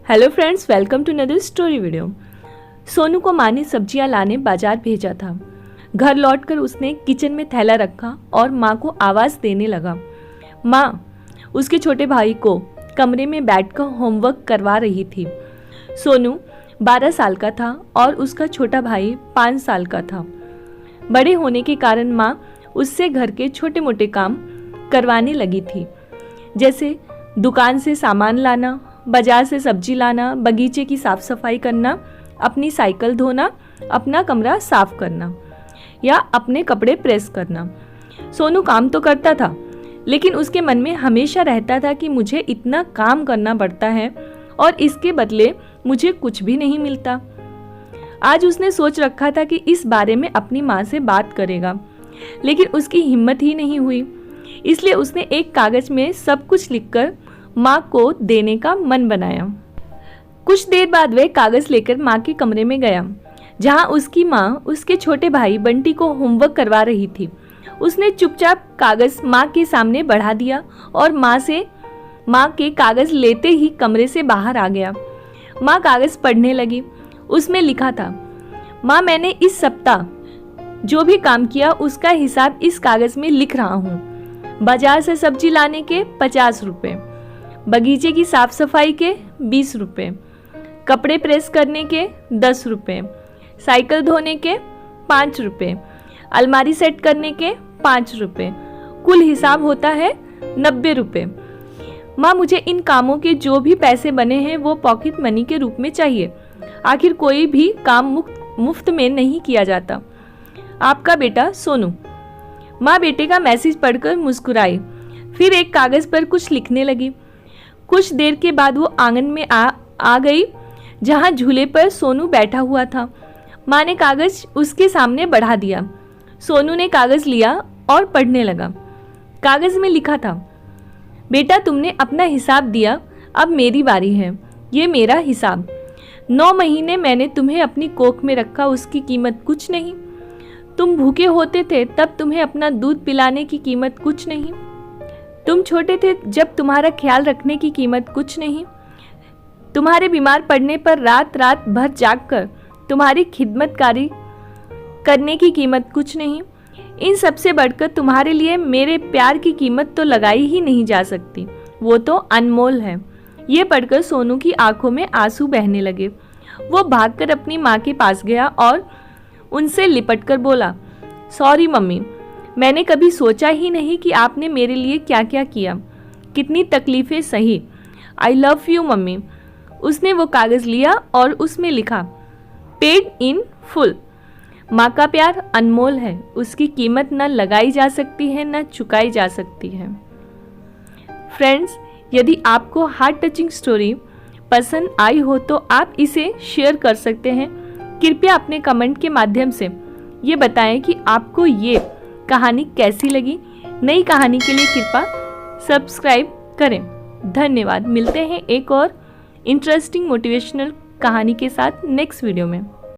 Hello friends, welcome to another story video. Sonu को माँ ने सब्जियां लाने बाजार भेजा था। घर लौटकर उसने किचन में थैला रखा और माँ को आवाज़ देने लगा। माँ उसके छोटे भाई को कमरे में बैठकर होमवर्क करवा रही थी। सोनू 12 साल का था और उसका छोटा भाई 5 साल का था। बड़े होने के कारण माँ उससे घर के छोटे मोटे काम करवाने लगी थी, जैसे दुकान से सामान लाना, बाजार से सब्जी लाना, बगीचे की साफ सफाई करना, अपनी साइकिल धोना, अपना कमरा साफ करना या अपने कपड़े प्रेस करना। सोनू काम तो करता था, लेकिन उसके मन में हमेशा रहता था कि मुझे इतना काम करना पड़ता है और इसके बदले मुझे कुछ भी नहीं मिलता। आज उसने सोच रखा था कि इस बारे में अपनी माँ से बात करेगा, लेकिन उसकी हिम्मत ही नहीं हुई। इसलिए उसने एक कागज में सब कुछ लिखकर माँ को देने का मन बनाया। कुछ देर बाद वह कागज लेकर माँ के कमरे में गया, जहाँ उसकी माँ उसके छोटे भाई बंटी को होमवर्क करवा रही थी। उसने चुपचाप कागज माँ के सामने बढ़ा दिया और माँ के कागज लेते ही कमरे से बाहर आ गया। माँ कागज पढ़ने लगी। उसमें लिखा था, माँ मैंने इस सप्ताह जो भी काम किया उसका हिसाब इस कागज में लिख रहा हूँ। बाजार से सब्जी लाने के 50 रुपये, बगीचे की साफ सफाई के 20 रुपये, कपड़े प्रेस करने के 10 रुपये, साइकिल धोने के 5 रुपये, अलमारी सेट करने के 5 रुपये, कुल हिसाब होता है 90 रुपये। माँ मुझे इन कामों के जो भी पैसे बने हैं वो पॉकेट मनी के रूप में चाहिए। आखिर कोई भी काम मुफ्त में नहीं किया जाता। आपका बेटा सोनू। माँ बेटे का मैसेज पढ़कर मुस्कुराई, फिर एक कागज पर कुछ लिखने लगी। कुछ देर के बाद वो आंगन में आ गई, जहाँ झूले पर सोनू बैठा हुआ था। माँ ने कागज उसके सामने बढ़ा दिया। सोनू ने कागज लिया और पढ़ने लगा। कागज में लिखा था, बेटा तुमने अपना हिसाब दिया, अब मेरी बारी है। ये मेरा हिसाब। 9 महीने मैंने तुम्हें अपनी कोख में रखा, उसकी कीमत कुछ नहीं। तुम भूखे होते थे तब तुम्हें अपना दूध पिलाने की कीमत कुछ नहीं। तुम छोटे थे जब तुम्हारा ख्याल रखने की कीमत कुछ नहीं। तुम्हारे बीमार पड़ने पर रात रात भर जागकर तुम्हारी खिदमतकारी करने की कीमत कुछ नहीं। इन सबसे बढ़कर तुम्हारे लिए मेरे प्यार की कीमत तो लगाई ही नहीं जा सकती, वो तो अनमोल है। ये पढ़कर सोनू की आंखों में आंसू बहने लगे। वो भागकर अपनी माँ के पास गया और उनसे लिपटकर बोला, सॉरी मम्मी, मैंने कभी सोचा ही नहीं कि आपने मेरे लिए क्या क्या किया, कितनी तकलीफ़ें सही। I love you mummy. उसने वो कागज़ लिया और उसमें लिखा, पेड इन फुल। माँ का प्यार अनमोल है, उसकी कीमत न लगाई जा सकती है न चुकाई जा सकती है। फ्रेंड्स, यदि आपको हार्ट टचिंग स्टोरी पसंद आई हो तो आप इसे शेयर कर सकते हैं। कृपया अपने कमेंट के माध्यम से ये बताएं कि आपको ये कहानी कैसी लगी। नई कहानी के लिए कृपया सब्सक्राइब करें। धन्यवाद। मिलते हैं एक और इंटरेस्टिंग मोटिवेशनल कहानी के साथ नेक्स्ट वीडियो में।